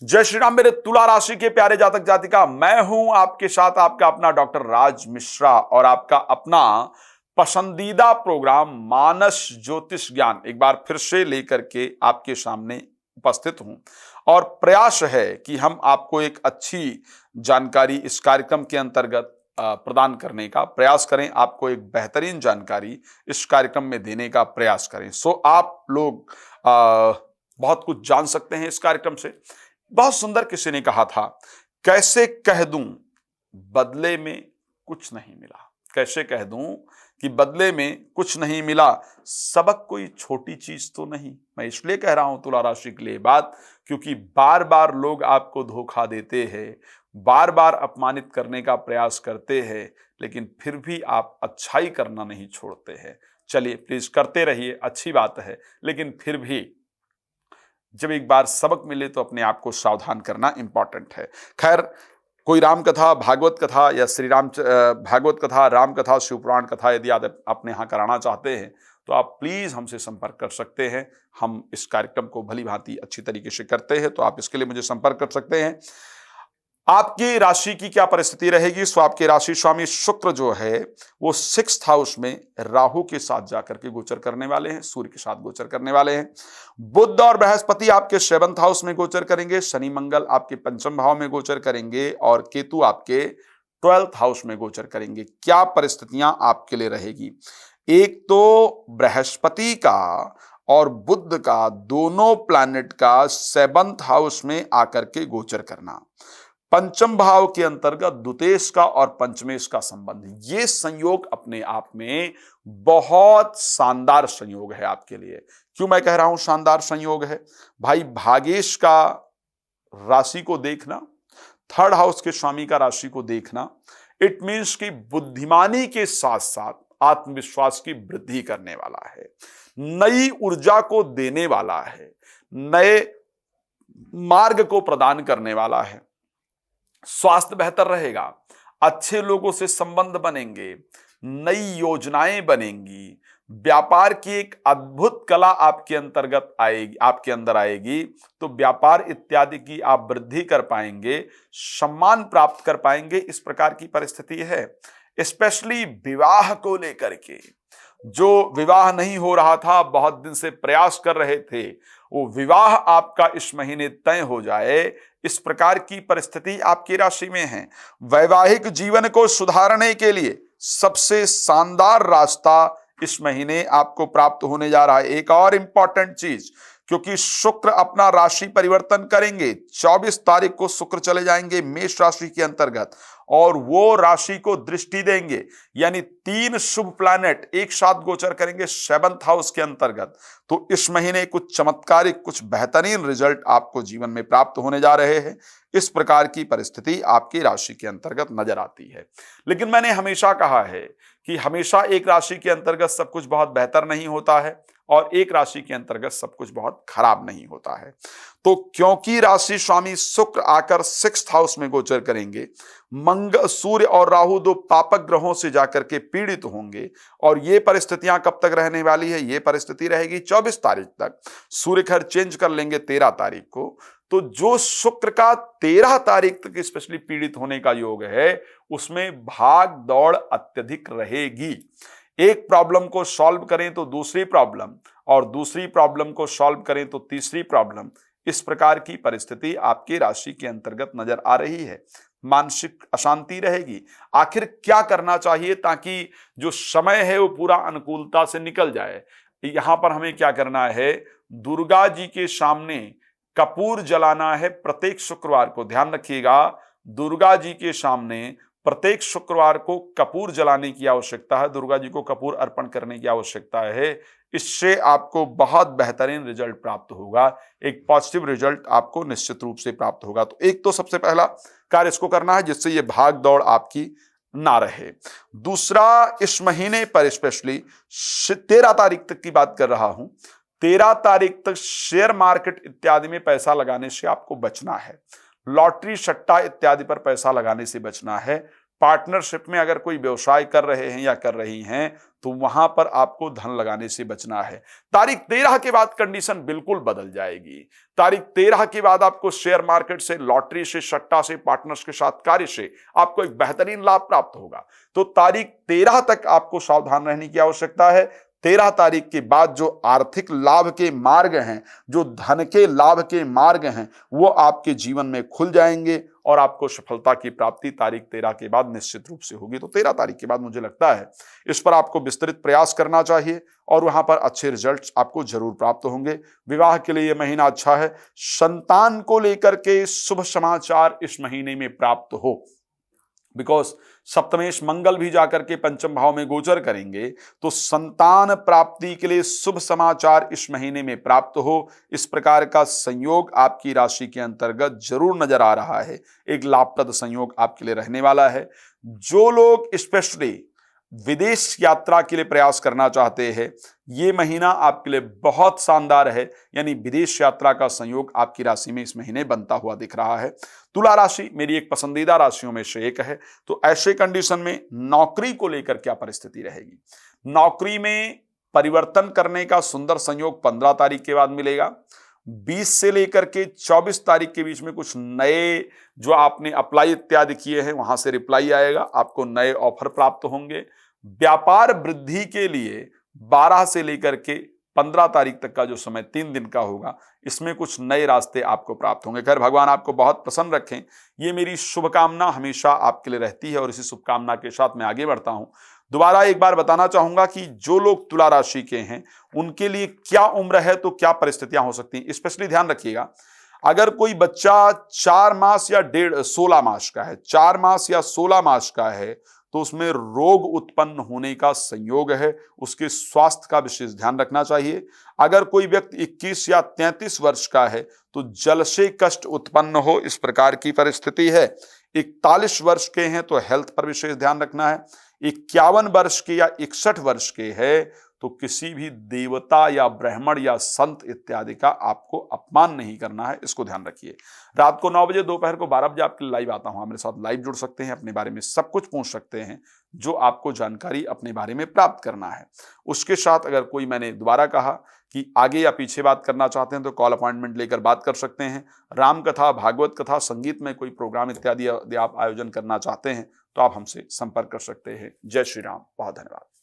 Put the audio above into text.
जय श्री राम मेरे तुला राशि के प्यारे जातक जातिका, मैं हूं आपके साथ आपका अपना डॉक्टर राज मिश्रा और आपका अपना पसंदीदा प्रोग्राम मानस ज्योतिष ज्ञान एक बार फिर से लेकर के आपके सामने उपस्थित हूं। और प्रयास है कि हम आपको एक अच्छी जानकारी इस कार्यक्रम के अंतर्गत प्रदान करने का प्रयास करें, आपको एक बेहतरीन जानकारी इस कार्यक्रम में देने का प्रयास करें। सो आप लोग बहुत कुछ जान सकते हैं इस कार्यक्रम से। बहुत सुंदर किसी ने कहा था, कैसे कह दूं बदले में कुछ नहीं मिला। कैसे कह दूं कि बदले में कुछ नहीं मिला, सबक कोई छोटी चीज तो नहीं। मैं इसलिए कह रहा हूं तुला राशि के लिए बात, क्योंकि बार बार लोग आपको धोखा देते हैं, बार बार अपमानित करने का प्रयास करते हैं, लेकिन फिर भी आप अच्छाई करना नहीं छोड़ते हैं। चलिए प्लीज करते रहिए, अच्छी बात है, लेकिन फिर भी जब एक बार सबक मिले तो अपने आप को सावधान करना इंपॉर्टेंट है। खैर, कोई राम कथा, भागवत कथा या श्री राम भागवत कथा, राम कथा, शिवपुराण कथा यदि आप अपने यहाँ कराना चाहते हैं तो आप प्लीज हमसे संपर्क कर सकते हैं। हम इस कार्यक्रम को भली भांति अच्छी तरीके से करते हैं, तो आप इसके लिए मुझे संपर्क कर सकते हैं। आपकी राशि की क्या परिस्थिति रहेगी? सो आपके राशि स्वामी शुक्र जो है वो 6th हाउस में राहु के साथ जाकर के गोचर करने वाले हैं, सूर्य के साथ गोचर करने वाले हैं। बुध और बृहस्पति आपके 7th हाउस में गोचर करेंगे, शनि मंगल आपके 5th भाव में गोचर करेंगे और केतु आपके 12th हाउस में गोचर करेंगे। क्या परिस्थितियां आपके लिए रहेगी? एक तो बृहस्पति का और बुध का दोनों प्लैनेट का 7th हाउस में आकर के गोचर करना, 5th भाव के अंतर्गत द्वितीय का और पंचमेश का संबंध, ये संयोग अपने आप में बहुत शानदार संयोग है आपके लिए। क्यों मैं कह रहा हूं शानदार संयोग है? भाई, भागेश का राशि को देखना, 3rd हाउस के स्वामी का राशि को देखना, इट मीन्स कि बुद्धिमानी के साथ साथ आत्मविश्वास की वृद्धि करने वाला है, नई ऊर्जा को देने वाला है, नए मार्ग को प्रदान करने वाला है। स्वास्थ्य बेहतर रहेगा, अच्छे लोगों से संबंध बनेंगे, नई योजनाएं बनेंगी, व्यापार की एक अद्भुत कला आपके अंतर्गत आएगी, आपके अंदर आएगी, तो व्यापार इत्यादि की आप वृद्धि कर पाएंगे, सम्मान प्राप्त कर पाएंगे। इस प्रकार की परिस्थिति है। स्पेशली विवाह को लेकर के, जो विवाह नहीं हो रहा था, बहुत दिन से प्रयास कर रहे थे, वो विवाह आपका इस महीने तय हो जाए, इस प्रकार की परिस्थिति आपकी राशि में है। वैवाहिक जीवन को सुधारने के लिए सबसे शानदार रास्ता इस महीने आपको प्राप्त होने जा रहा है। एक और इंपॉर्टेंट चीज, क्योंकि शुक्र अपना राशि परिवर्तन करेंगे, 24 तारीख को शुक्र चले जाएंगे मेष राशि के अंतर्गत और वो राशि को दृष्टि देंगे, यानी 3 शुभ प्लैनेट एक साथ गोचर करेंगे 7th हाउस के अंतर्गत। तो इस महीने कुछ चमत्कारिक, कुछ बेहतरीन रिजल्ट आपको जीवन में प्राप्त होने जा रहे हैं। इस प्रकार की परिस्थिति आपकी राशि के अंतर्गत नजर आती है। लेकिन मैंने हमेशा कहा है कि हमेशा एक राशि के अंतर्गत सब कुछ बहुत बेहतर नहीं होता है और एक राशि के अंतर्गत सब कुछ बहुत खराब नहीं होता है। तो क्योंकि राशि स्वामी शुक्र आकर 6th हाउस में गोचर करेंगे, मंगल, सूर्य और राहु 2 पापक ग्रहों से जाकर के पीड़ित होंगे। और ये परिस्थितियां कब तक रहने वाली है? ये परिस्थिति रहेगी 24 तारीख तक। सूर्य खैर चेंज कर लेंगे 13 तारीख को। तो जो शुक्र का 13 तारीख तक स्पेशली पीड़ित होने का योग है, उसमें भाग दौड़ अत्यधिक रहेगी। एक प्रॉब्लम को सॉल्व करें तो दूसरी प्रॉब्लम, और दूसरी प्रॉब्लम को सॉल्व करें तो तीसरी प्रॉब्लम। इस प्रकार की परिस्थिति आपकी राशि के अंतर्गत नजर आ रही है। मानसिक अशांति रहेगी। आखिर क्या करना चाहिए ताकि जो समय है वो पूरा अनुकूलता से निकल जाए? यहां पर हमें क्या करना है? दुर्गा जी के सामने कपूर जलाना है प्रत्येक शुक्रवार को। ध्यान रखिएगा, दुर्गा जी के सामने प्रत्येक शुक्रवार को कपूर जलाने की आवश्यकता है, दुर्गा जी को कपूर अर्पण करने की आवश्यकता है। इससे आपको बहुत बेहतरीन रिजल्ट प्राप्त होगा, एक पॉजिटिव रिजल्ट आपको निश्चित रूप से प्राप्त होगा। तो एक तो सबसे पहला कार्य इसको करना है जिससे ये भाग दौड़ आपकी ना रहे। दूसरा, इस महीने पर स्पेशली 13 तारीख तक की बात कर रहा हूं, 13 तारीख तक शेयर मार्केट इत्यादि में पैसा लगाने से आपको बचना है। लॉटरी, सट्टा इत्यादि पर पैसा लगाने से बचना है। पार्टनरशिप में अगर कोई व्यवसाय कर रहे हैं या कर रही हैं तो वहां पर आपको धन लगाने से बचना है। तारीख 13 के बाद कंडीशन बिल्कुल बदल जाएगी। तारीख 13 के बाद आपको शेयर मार्केट से, लॉटरी से, सट्टा से, पार्टनर्स के साथ कार्य से आपको एक बेहतरीन लाभ प्राप्त होगा। तो तारीख 13 तक आपको सावधान रहने की आवश्यकता है। 13 तारीख के बाद जो आर्थिक लाभ के मार्ग हैं, जो धन के लाभ के मार्ग हैं, वो आपके जीवन में खुल जाएंगे और आपको सफलता की प्राप्ति तारीख 13 के बाद निश्चित रूप से होगी। तो 13 तारीख के बाद मुझे लगता है इस पर आपको विस्तृत प्रयास करना चाहिए और वहां पर अच्छे रिजल्ट्स आपको जरूर प्राप्त होंगे। विवाह के लिए यह महीना अच्छा है। संतान को लेकर के शुभ समाचार इस महीने में प्राप्त हो, बिकॉज सप्तमेश मंगल भी जाकर के पंचम भाव में गोचर करेंगे, तो संतान प्राप्ति के लिए शुभ समाचार इस महीने में प्राप्त हो, इस प्रकार का संयोग आपकी राशि के अंतर्गत जरूर नजर आ रहा है। एक लाभप्रद संयोग आपके लिए रहने वाला है। जो लोग स्पेशली विदेश यात्रा के लिए प्रयास करना चाहते हैं, ये महीना आपके लिए बहुत शानदार है। यानी विदेश यात्रा का संयोग आपकी राशि में इस महीने बनता हुआ दिख रहा है। तुला राशि मेरी एक पसंदीदा राशियों में से एक है। तो ऐसे कंडीशन में नौकरी को लेकर क्या परिस्थिति रहेगी? नौकरी में परिवर्तन करने का सुंदर संयोग 15 तारीख के बाद मिलेगा। 20 से लेकर के 24 तारीख के बीच में कुछ नए जो आपने अप्लाई इत्यादि किए हैं वहां से रिप्लाई आएगा, आपको नए ऑफर प्राप्त होंगे। व्यापार वृद्धि के लिए 12 से लेकर के 15 तारीख तक का जो समय 3 दिन का होगा, इसमें कुछ नए रास्ते आपको प्राप्त होंगे। खैर, भगवान आपको बहुत प्रसन्न रखें, ये मेरी शुभकामना हमेशा आपके लिए रहती है और इसी शुभकामना के साथ मैं आगे बढ़ता हूं। दोबारा एक बार बताना चाहूंगा कि जो लोग तुला राशि के हैं उनके लिए क्या उम्र है तो क्या परिस्थितियां हो सकती हैं, स्पेशली ध्यान रखिएगा। अगर कोई बच्चा 4 मास या 16 मास का है, 4 मास या 16 मास का है, तो उसमें रोग उत्पन्न होने का संयोग है। उसके स्वास्थ्य का विशेष ध्यान रखना चाहिए। अगर कोई व्यक्ति 21 या 33 वर्ष का है तो जल से कष्ट उत्पन्न हो, इस प्रकार की परिस्थिति है। 41 वर्ष के हैं तो हेल्थ पर विशेष ध्यान रखना है। 51 वर्ष के या 61 वर्ष के है तो किसी भी देवता या ब्राह्मण या संत इत्यादि का आपको अपमान नहीं करना है, इसको ध्यान रखिए। रात को 9 बजे, दोपहर को 12 बजे आपके लिए लाइव आता हूं। आप मेरे साथ लाइव जुड़ सकते हैं, अपने बारे में सब कुछ पूछ सकते हैं जो आपको जानकारी अपने बारे में प्राप्त करना है। उसके साथ अगर कोई, मैंने दोबारा कहा कि आगे या पीछे बात करना चाहते हैं तो कॉल अपॉइंटमेंट लेकर बात कर सकते हैं। राम कथा, भागवत कथा, संगीत में कोई प्रोग्राम इत्यादि यदि आप आयोजन करना चाहते हैं तो आप हमसे संपर्क कर सकते हैं। जय श्री राम, बहुत धन्यवाद।